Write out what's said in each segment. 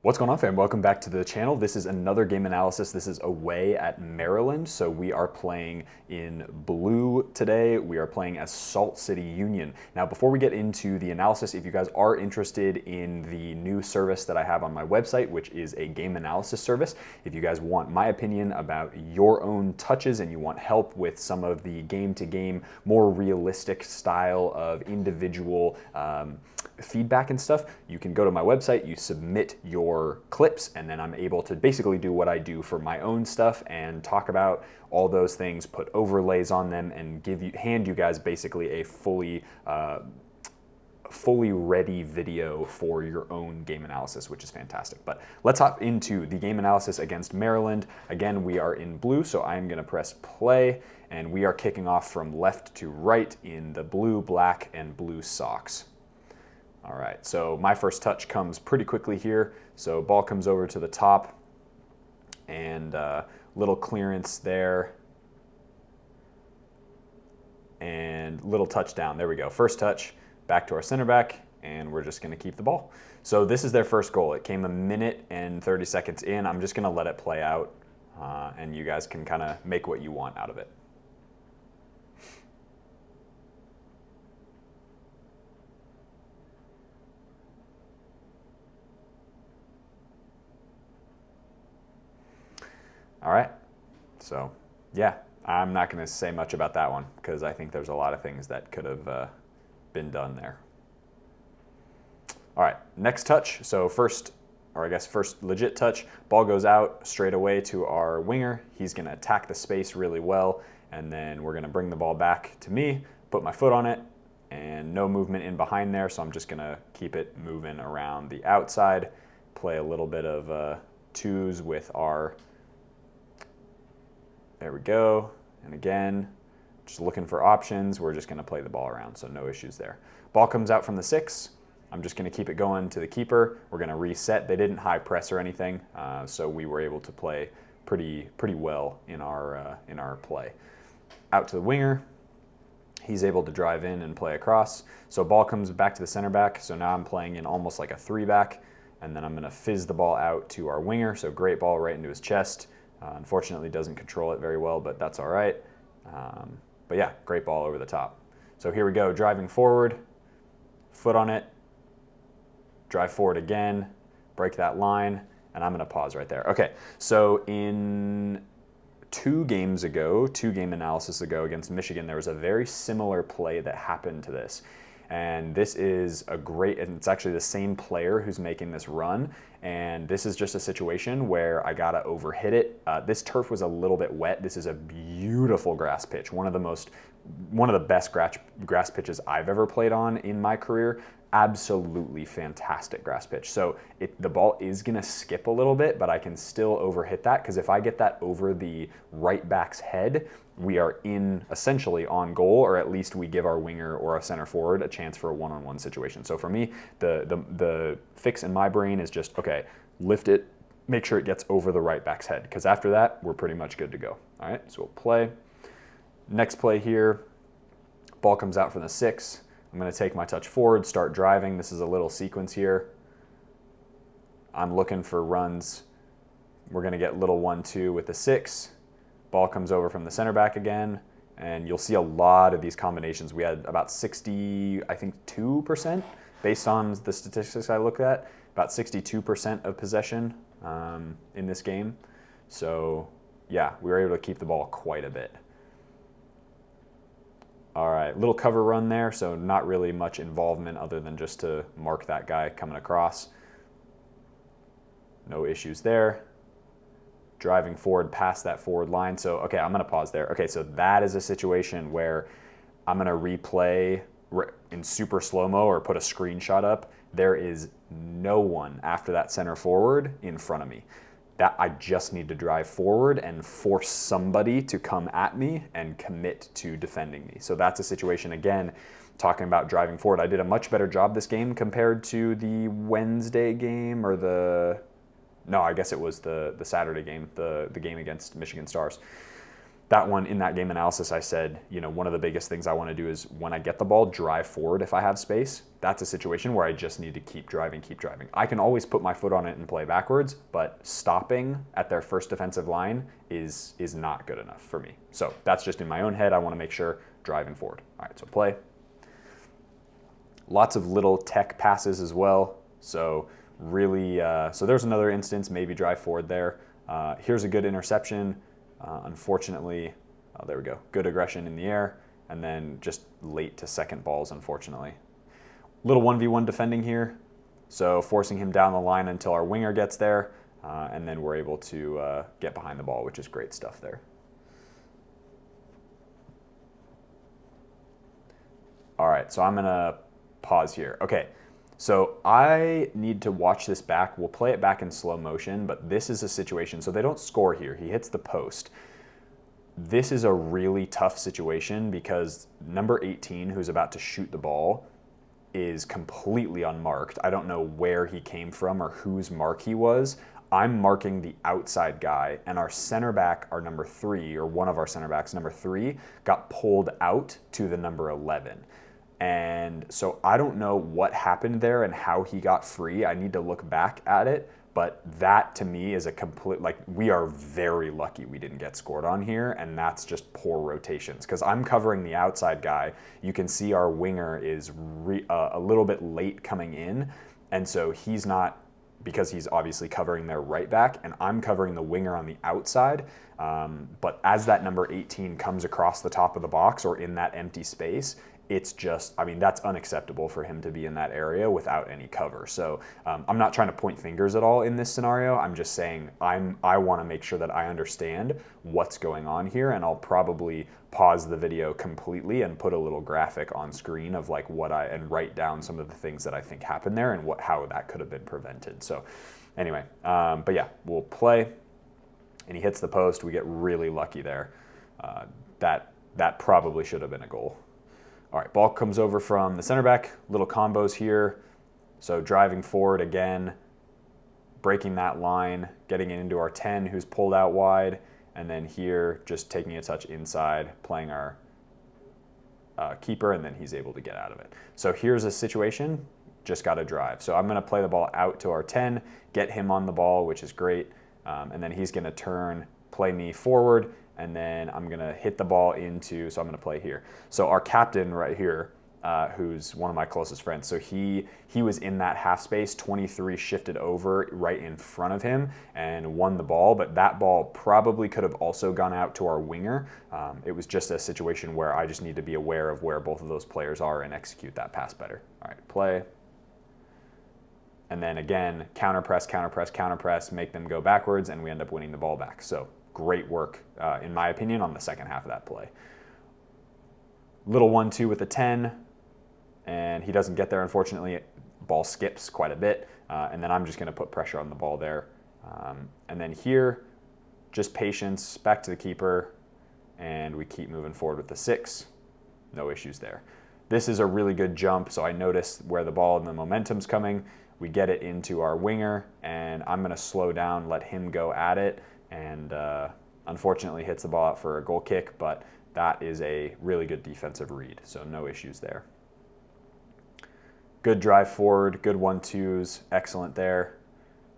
What's going on, fam? Welcome back to the channel. This is another game analysis. This is away at Maryland. So we are playing in blue today. We are playing as Salt City Union. Now, before we get into the analysis, if you guys are interested in the new service that I have on my website, which is a game analysis service, if you guys want my opinion about your own touches and you want help with some of the game-to-game, more realistic style of individual feedback and stuff, you can go to my website, you submit your clips, and then I'm able to basically do what I do for my own stuff and talk about all those things, put overlays on them, and hand you guys basically a fully ready video for your own game analysis, which is fantastic. But let's hop into the game analysis against Maryland. Again, we are in blue, so I'm going to press play, and we are kicking off from left to right in the blue, black, and blue socks. All right, so my first touch comes pretty quickly here. So ball comes over to the top and little clearance there and little touchdown. There we go. First touch, back to our center back, and we're just gonna keep the ball. So this is their first goal. It came 1 minute and 30 seconds in. I'm just gonna let it play out and you guys can kind of make what you want out of it. All right, so yeah, I'm not going to say much about that one because I think there's a lot of things that could have been done there. All right, next touch. So first legit touch, ball goes out straight away to our winger. He's going to attack the space really well, and then we're going to bring the ball back to me, put my foot on it, and no movement in behind there, so I'm just going to keep it moving around the outside, play a little bit of twos with our... There we go. And again, just looking for options. We're just going to play the ball around, so no issues there. Ball comes out from the 6. I'm just going to keep it going to the keeper. We're going to reset. They didn't high press or anything, so we were able to play pretty well in our play. Out to the winger. He's able to drive in and play across. So ball comes back to the center back. So now I'm playing in almost like a 3-back, and then I'm going to fizz the ball out to our winger. So great ball right into his chest. Unfortunately, doesn't control it very well, but that's all right. But yeah, great ball over the top. So here we go, driving forward, foot on it, drive forward again, break that line, and I'm gonna pause right there. Okay, so in 2 game analysis ago against Michigan, there was a very similar play that happened to this. And this is and it's actually the same player who's making this run. And this is just a situation where I gotta overhit it. This turf was a little bit wet. This is a beautiful grass pitch. One of the best grass pitches I've ever played on in my career. Absolutely fantastic grass pitch. So the ball is gonna skip a little bit, but I can still overhit that, because if I get that over the right back's head, we are essentially on goal, or at least we give our winger or a center forward a chance for a one-on-one situation. So for me, the fix in my brain is just, okay, lift it, make sure it gets over the right back's head, because after that, we're pretty much good to go. All right, so we'll play. Next play here, ball comes out from the 6. I'm going to take my touch forward, start driving. This is a little sequence here. I'm looking for runs. We're going to get little 1-2 with the 6. Ball comes over from the center back again, and you'll see a lot of these combinations. We had about 60, I think 2%, based on the statistics I looked at, about 62% of possession in this game. So yeah, we were able to keep the ball quite a bit. All right, little cover run there, so not really much involvement other than just to mark that guy coming across. No issues there. Driving forward past that forward line. So, okay, I'm gonna pause there. Okay, so that is a situation where I'm gonna replay in super slow-mo or put a screenshot up. There is no one after that center forward in front of me. That I just need to drive forward and force somebody to come at me and commit to defending me. So that's a situation, again, talking about driving forward. I did a much better job this game compared to the Wednesday game, or no, I guess it was the Saturday game, the game against Michigan Stars. that one, in that game analysis, I said, one of the biggest things I want to do is when I get the ball, drive forward if I have space. That's a situation where I just need to keep driving. I can always put my foot on it and play backwards, but stopping at their first defensive line is not good enough for me. So that's just in my own head. I want to make sure driving forward. All right, so play. Lots of little tech passes as well. So really, so there's another instance, maybe drive forward there. Here's a good interception. Unfortunately, there we go. Good aggression in the air, and then just late to second balls, unfortunately. Little 1v1 defending here, so forcing him down the line until our winger gets there, and then we're able to get behind the ball, which is great stuff there. All right, so I'm gonna pause here. Okay, so I need to watch this back. We'll play it back in slow motion, but this is a situation, so they don't score here. He hits the post. This is a really tough situation because number 18, who's about to shoot the ball, is completely unmarked. I don't know where he came from or whose mark he was. I'm marking the outside guy, and our center back, our number 3, or one of our center backs, number 3, got pulled out to the number 11. And so I don't know what happened there and how he got free. I need to look back at it, but that to me is a complete, we are very lucky we didn't get scored on here, and that's just poor rotations. Because I'm covering the outside guy. You can see our winger is a little bit late coming in, and so he's not, because he's obviously covering their right back, and I'm covering the winger on the outside. But as that number 18 comes across the top of the box or in that empty space, it's just, that's unacceptable for him to be in that area without any cover. So I'm not trying to point fingers at all in this scenario. I'm just saying I want to make sure that I understand what's going on here, and I'll probably pause the video completely and put a little graphic on screen of and write down some of the things that I think happened there and how that could have been prevented. So anyway, but yeah, we'll play, and he hits the post. We get really lucky there. That probably should have been a goal. All right, ball comes over from the center back, little combos here. So driving forward again, breaking that line, getting it into our 10 who's pulled out wide, and then here just taking a touch inside, playing our keeper, and then he's able to get out of it. So here's a situation, just got to drive. So I'm going to play the ball out to our 10, get him on the ball, which is great, and then he's going to turn, play me forward, and then I'm going to hit the ball into, so I'm going to play here. So our captain right here, who's one of my closest friends, so he was in that half space, 23 shifted over right in front of him and won the ball, but that ball probably could have also gone out to our winger. It was just a situation where I just need to be aware of where both of those players are and execute that pass better. All right, play. And then again, counter press, make them go backwards, and we end up winning the ball back. So great work, in my opinion, on the second half of that play. Little 1-2 with a 10, and he doesn't get there, unfortunately. Ball skips quite a bit, and then I'm just going to put pressure on the ball there. And then here, just patience, back to the keeper, and we keep moving forward with the 6. No issues there. This is a really good jump, so I notice where the ball and the momentum's coming. We get it into our winger, and I'm going to slow down, let him go at it, and unfortunately hits the ball out for a goal kick, but that is a really good defensive read, so no issues there. Good drive forward, good 1-2s, excellent there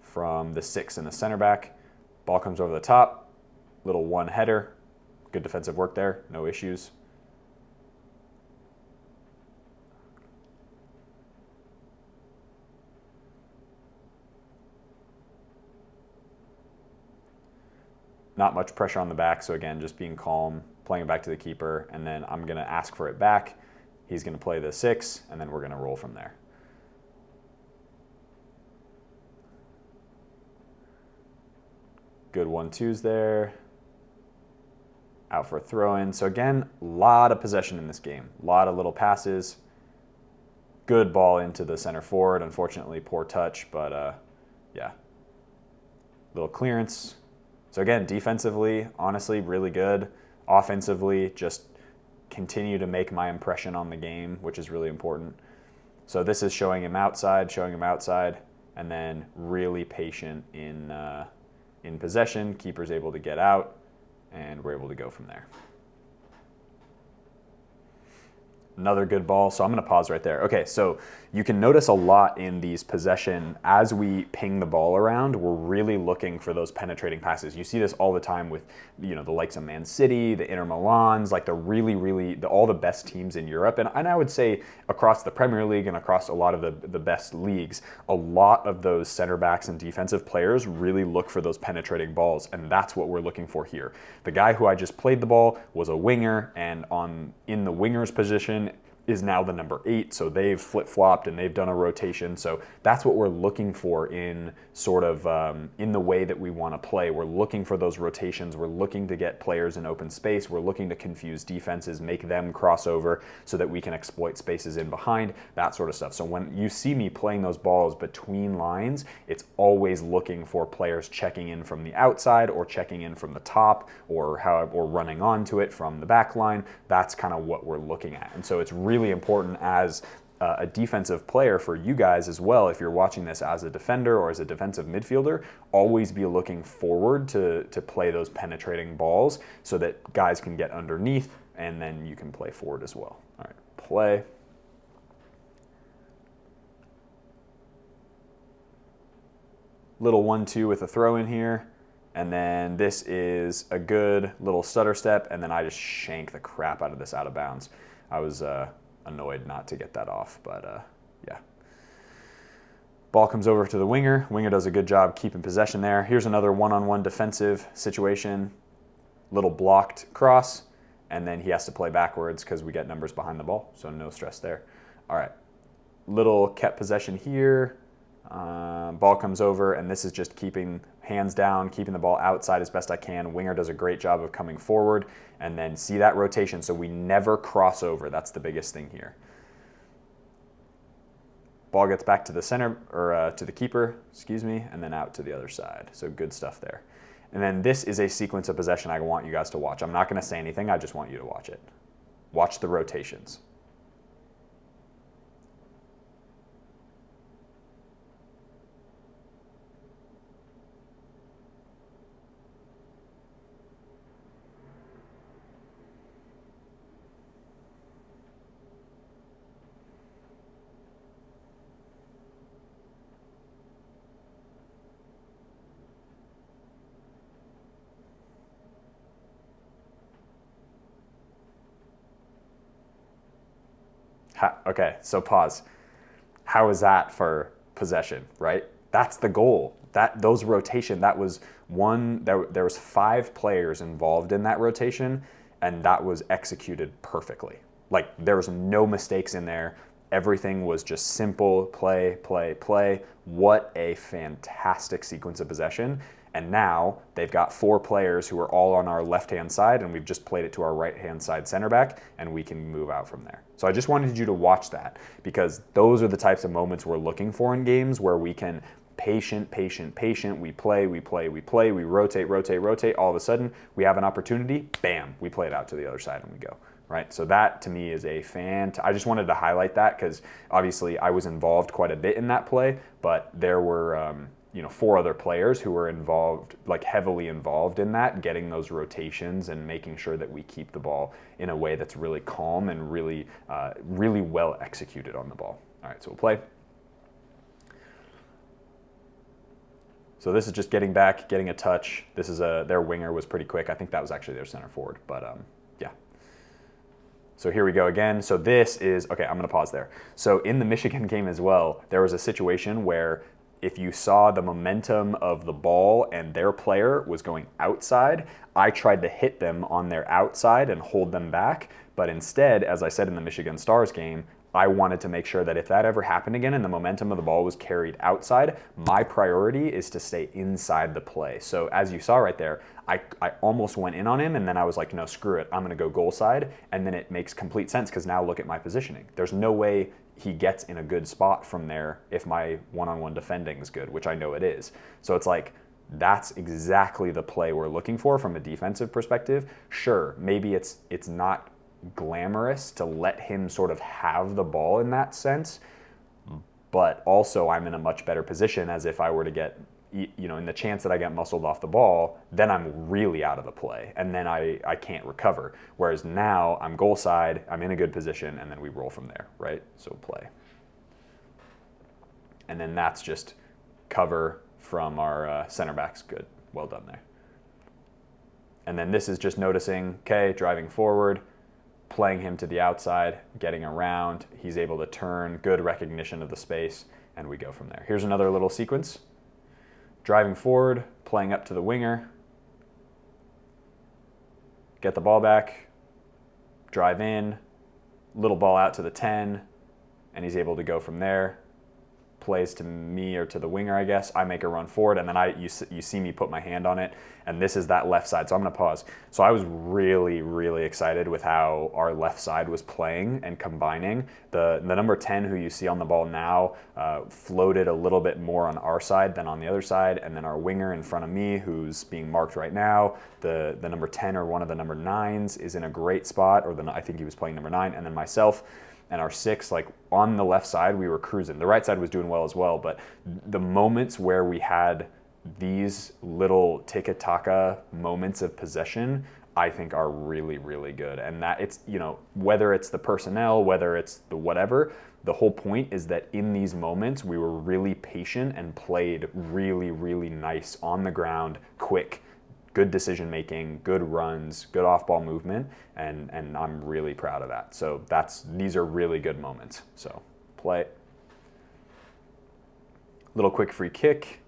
from the 6 and the center back. Ball comes over the top, little 1 header, good defensive work there, no issues. Not much pressure on the back, so again, just being calm, playing it back to the keeper, and then I'm going to ask for it back. He's going to play the 6, and then we're going to roll from there. Good 1-2s there. Out for a throw-in. So again, a lot of possession in this game. A lot of little passes. Good ball into the center forward. Unfortunately, poor touch, but yeah. Little clearance. So again, defensively, honestly, really good. Offensively, just continue to make my impression on the game, which is really important. So this is showing him outside, and then really patient in possession. Keeper's able to get out, and we're able to go from there. Another good ball, so I'm going to pause right there. Okay, so you can notice a lot in these possession, as we ping the ball around, we're really looking for those penetrating passes. You see this all the time with, you know, the likes of Man City, the Inter Milans, like all the best teams in Europe, and I would say across the Premier League and across a lot of the best leagues, a lot of those center backs and defensive players really look for those penetrating balls, and that's what we're looking for here. The guy who I just played the ball was a winger, and in the winger's position is now the number 8, so they've flip-flopped and they've done a rotation. So that's what we're looking for in sort of in the way that we want to play. We're looking for those rotations. We're looking to get players in open space. We're looking to confuse defenses, make them cross over so that we can exploit spaces in behind, that sort of stuff. So when you see me playing those balls between lines, it's always looking for players checking in from the outside or checking in from the top or running onto it from the back line. That's kind of what we're looking at. And so it's really important as a defensive player for you guys as well. If you're watching this as a defender or as a defensive midfielder, always be looking forward to play those penetrating balls so that guys can get underneath and then you can play forward as well. All right, play. Little 1-2 with a throw in here. And then this is a good little stutter step, and then I just shank the crap out of this out of bounds. I was annoyed not to get that off, but yeah. Ball comes over to the winger. Winger does a good job keeping possession there. Here's another one-on-one defensive situation. Little blocked cross, and then he has to play backwards because we get numbers behind the ball, so no stress there. All right, little kept possession here. Ball comes over, and this is just keeping hands down, keeping the ball outside as best I can. Winger does a great job of coming forward, and then see that rotation so we never cross over. That's the biggest thing here. Ball gets back to the center, or to the keeper, excuse me, and then out to the other side. So good stuff there. And then this is a sequence of possession I want you guys to watch. I'm not going to say anything, I just want you to watch it. Watch the rotations. Okay, so pause. How is that for possession, right? That's the goal. Those rotation, that was one, there was 5 players involved in that rotation, and that was executed perfectly. Like, there was no mistakes in there. Everything was just simple, play, play, play. What a fantastic sequence of possession. And now they've got 4 players who are all on our left-hand side, and we've just played it to our right-hand side center back, and we can move out from there. So I just wanted you to watch that, because those are the types of moments we're looking for in games where we can patient, we play, we rotate, all of a sudden we have an opportunity, bam, we play it out to the other side and we go. Right, so that to me is I just wanted to highlight that because obviously I was involved quite a bit in that play, but there were 4 other players who were involved, like heavily involved in that, getting those rotations and making sure that we keep the ball in a way that's really calm and really well executed on the ball. All right, so we'll play. So this is just getting back, getting a touch. This is their winger was pretty quick. I think that was actually their center forward, but yeah. So here we go again. So this is, okay, I'm gonna pause there. So in the Michigan game as well, there was a situation where if you saw the momentum of the ball and their player was going outside, I tried to hit them on their outside and hold them back. But instead, as I said in the Michigan Stars game, I wanted to make sure that if that ever happened again and the momentum of the ball was carried outside, my priority is to stay inside the play. So as you saw right there, I almost went in on him, and then I was like, no, screw it, I'm gonna go goal side, and then it makes complete sense because now look at my positioning. There's no way he gets in a good spot from there if my one-on-one defending is good, which I know it is. So it's like, that's exactly the play we're looking for from a defensive perspective. Sure, maybe it's not glamorous to let him sort of have the ball in that sense, but also I'm in a much better position as if I were to get in the chance that I get muscled off the ball, then I'm really out of the play, and then I can't recover. Whereas now I'm goal side, I'm in a good position, and then we roll from there, right? So play. And then that's just cover from our center backs. Good, well done there. And then this is just noticing, okay, driving forward, playing him to the outside, getting around. He's able to turn, good recognition of the space, and we go from there. Here's another little sequence. Driving forward, playing up to the winger, get the ball back, drive in, little ball out to the 10, and he's able to go from there. Plays to me or to the winger, I guess. I make a run forward, and then you see me put my hand on it, and this is that left side. So I'm going to pause. So I was really, really excited with how our left side was playing and combining. The number 10 who you see on the ball now floated a little bit more on our side than on the other side, and then our winger in front of me, who's being marked right now, the number 10 or one of the number 9s is in a great spot, or I think he was playing number 9, and then myself. And our 6, like on the left side, we were cruising. The right side was doing well as well, but the moments where we had these little tiki-taka moments of possession, I think are really, really good. And that it's, whether it's the personnel, whether it's the whatever, the whole point is that in these moments, we were really patient and played really, really nice on the ground, quick, good decision making, good runs, good off-ball movement, and I'm really proud of that. So these are really good moments. So play. Little quick free kick.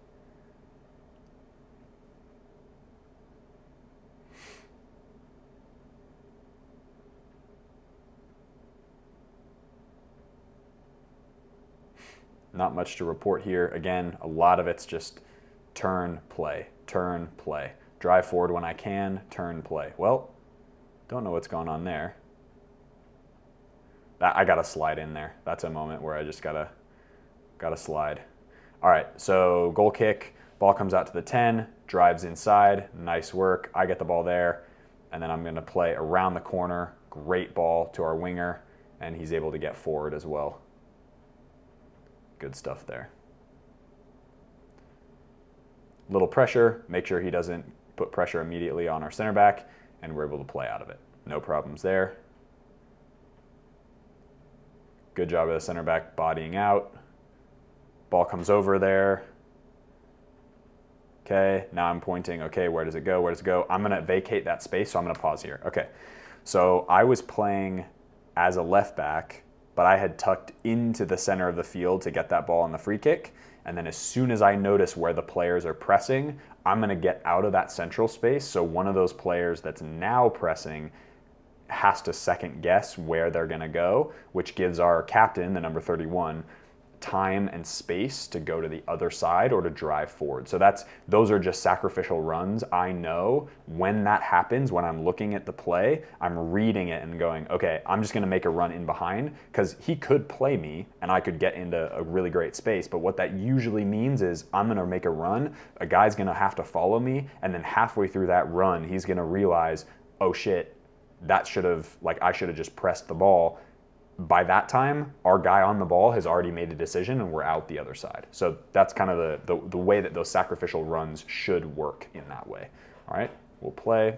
Not much to report here. Again, a lot of it's just turn, play, turn, play. Drive forward when I can, turn, play. Well, don't know what's going on there. I gotta slide in there. That's a moment where I just gotta slide. All right, so goal kick, ball comes out to the 10, drives inside, nice work. I get the ball there, and then I'm gonna play around the corner, great ball to our winger, and he's able to get forward as well. Good stuff there. Little pressure, make sure he doesn't put pressure immediately on our center back, and we're able to play out of it. No problems there. Good job of the center back bodying out. Ball comes over there. Okay, now I'm pointing, okay, where does it go, where does it go? I'm gonna vacate that space, so I'm gonna pause here. Okay, so I was playing as a left back, but I had tucked into the center of the field to get that ball on the free kick. And then as soon as I notice where the players are pressing, I'm gonna get out of that central space. So one of those players that's now pressing has to second guess where they're gonna go, which gives our captain, the number 31, time and space to go to the other side or to drive forward. So those are just sacrificial runs. I know when that happens, when I'm looking at the play, I'm reading it and going, okay, I'm just gonna make a run in behind, because he could play me and I could get into a really great space. But what that usually means is I'm gonna make a run, a guy's gonna have to follow me, and then halfway through that run, he's gonna realize, oh shit, I should have just pressed the ball. By that time, our guy on the ball has already made a decision and we're out the other side. So that's kind of the way that those sacrificial runs should work in that way. All right, we'll play.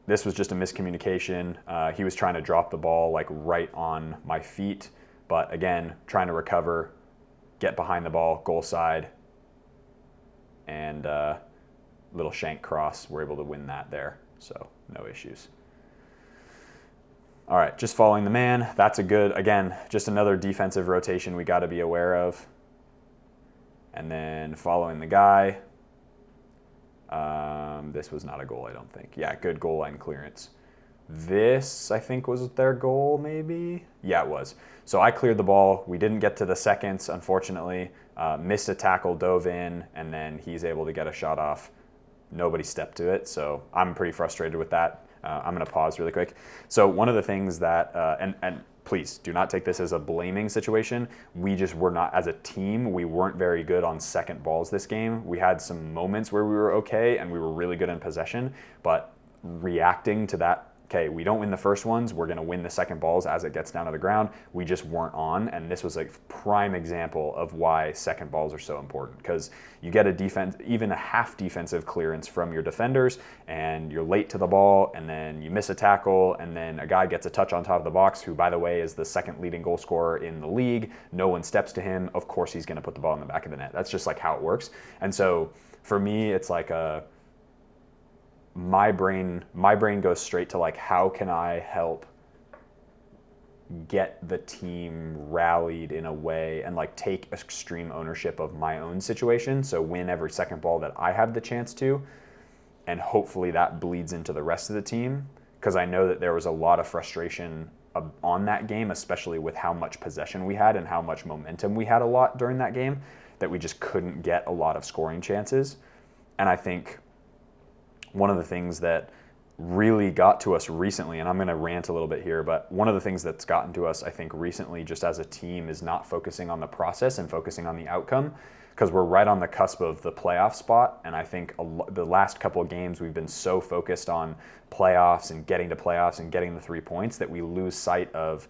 This was just a miscommunication. He was trying to drop the ball like right on my feet, but again, trying to recover, get behind the ball, goal side, and little shank cross. We're able to win that there, so no issues. All right, just following the man. That's again, just another defensive rotation we got to be aware of. And then following the guy. This was not a goal, I don't think. Yeah, good goal line clearance. This, I think, was their goal, maybe? Yeah, it was. So I cleared the ball. We didn't get to the seconds, unfortunately. Missed a tackle, dove in, and then he's able to get a shot off. Nobody stepped to it, so I'm pretty frustrated with that. I'm going to pause really quick. So one of the things that, and please do not take this as a blaming situation. We just were not, as a team, we weren't very good on second balls this game. We had some moments where we were okay and we were really good in possession, but reacting to that okay, we don't win the first ones, we're going to win the second balls as it gets down to the ground. We just weren't on, and this was a prime example of why second balls are so important, because you get a defense, even a half defensive clearance from your defenders, and you're late to the ball, and then you miss a tackle, and then a guy gets a touch on top of the box, who, by the way, is the second leading goal scorer in the league. No one steps to him. Of course, he's going to put the ball in the back of the net. That's just like how it works. And so for me, it's like my brain goes straight to like, how can I help get the team rallied in a way and like take extreme ownership of my own situation, so win every second ball that I have the chance to, and hopefully that bleeds into the rest of the team, because I know that there was a lot of frustration on that game, especially with how much possession we had and how much momentum we had a lot during that game, that we just couldn't get a lot of scoring chances. And I think one of the things that really got to us recently, and I'm going to rant a little bit here, but one of the things that's gotten to us, I think, recently just as a team is not focusing on the process and focusing on the outcome, because we're right on the cusp of the playoff spot. And I think the last couple of games we've been so focused on playoffs and getting to playoffs and getting the 3 points that we lose sight of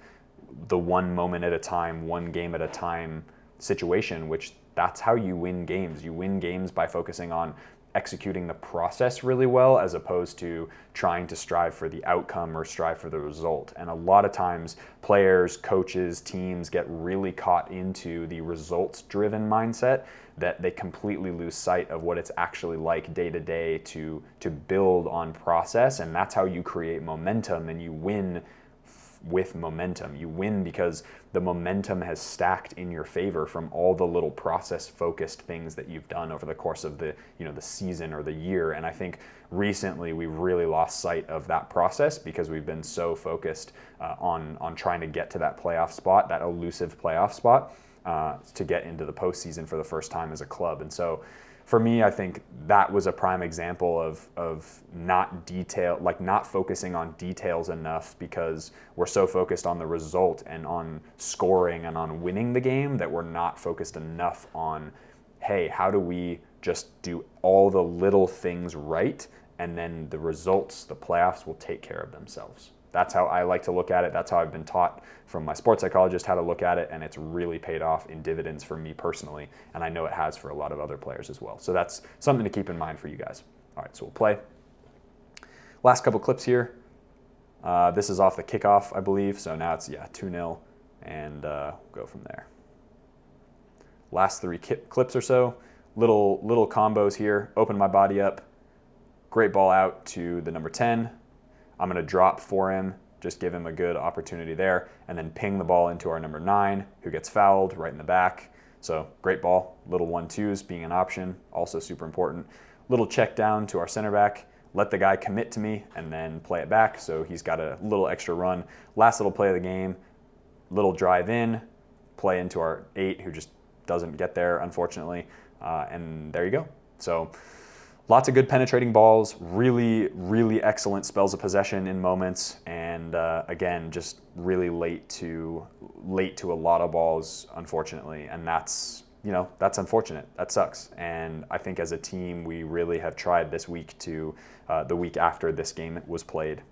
the one moment at a time, one game at a time situation, which that's how you win games. You win games by focusing on executing the process really well, as opposed to trying to strive for the outcome or strive for the result. And a lot of times players, coaches, teams get really caught into the results-driven mindset that they completely lose sight of what it's actually like day to day to build on process. And that's how you create momentum, and you win with momentum. You win because the momentum has stacked in your favor from all the little process-focused things that you've done over the course of the season or the year. And I think recently we've really lost sight of that process because we've been so focused on trying to get to that playoff spot, that elusive playoff spot, to get into the postseason for the first time as a club. And so for me, I think that was a prime example of not focusing on details enough, because we're so focused on the result and on scoring and on winning the game that we're not focused enough on, hey, how do we just do all the little things right, and then the results, the playoffs, will take care of themselves. That's how I like to look at it. That's how I've been taught from my sports psychologist how to look at it, and it's really paid off in dividends for me personally, and I know it has for a lot of other players as well. So that's something to keep in mind for you guys. All right, so we'll play. Last couple clips here. This is off the kickoff, I believe, so now it's 2-0, and we'll go from there. Last 3 clips or so, little combos here. Open my body up, great ball out to the number 10. I'm going to drop for him, just give him a good opportunity there, and then ping the ball into our number 9, who gets fouled right in the back. So great ball. Little 1-2s being an option, also super important. Little check down to our center back, let the guy commit to me, and then play it back, so he's got a little extra run. Last little play of the game, little drive in, play into our 8, who just doesn't get there, unfortunately, and there you go. So lots of good penetrating balls, really, really excellent spells of possession in moments, and again, just really late to a lot of balls, unfortunately, and that's unfortunate. That sucks. And I think as a team, we really have tried this week to, the week after this game was played,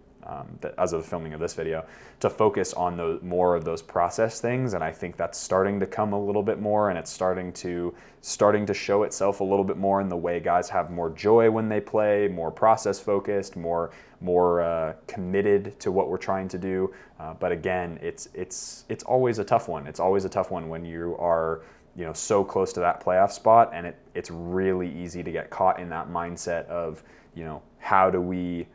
as of the filming of this video, to focus on more of those process things, and I think that's starting to come a little bit more, and it's starting to show itself a little bit more in the way guys have more joy when they play, more process focused, more committed to what we're trying to do. But again, it's always a tough one. It's always a tough one when you are so close to that playoff spot, and it's really easy to get caught in that mindset of how do we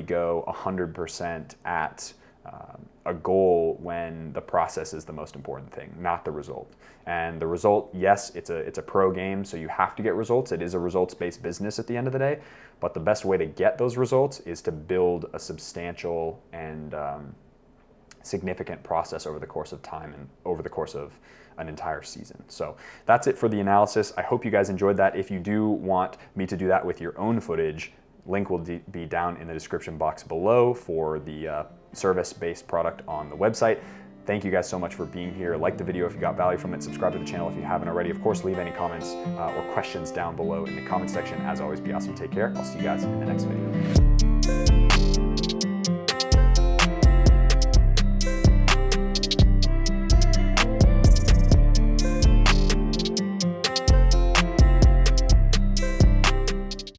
go 100% at a goal when the process is the most important thing, not the result. And the result, yes, it's a pro game, so you have to get results. It is a results-based business at the end of the day, but the best way to get those results is to build a substantial and significant process over the course of time and over the course of an entire season. So that's it for the analysis. I hope you guys enjoyed that. If you do want me to do that with your own footage, link will be down in the description box below for the service-based product on the website. Thank you guys so much for being here. Like the video if you got value from it. Subscribe to the channel if you haven't already. Of course, leave any comments or questions down below in the comment section. As always, be awesome. Take care. I'll see you guys in the next video.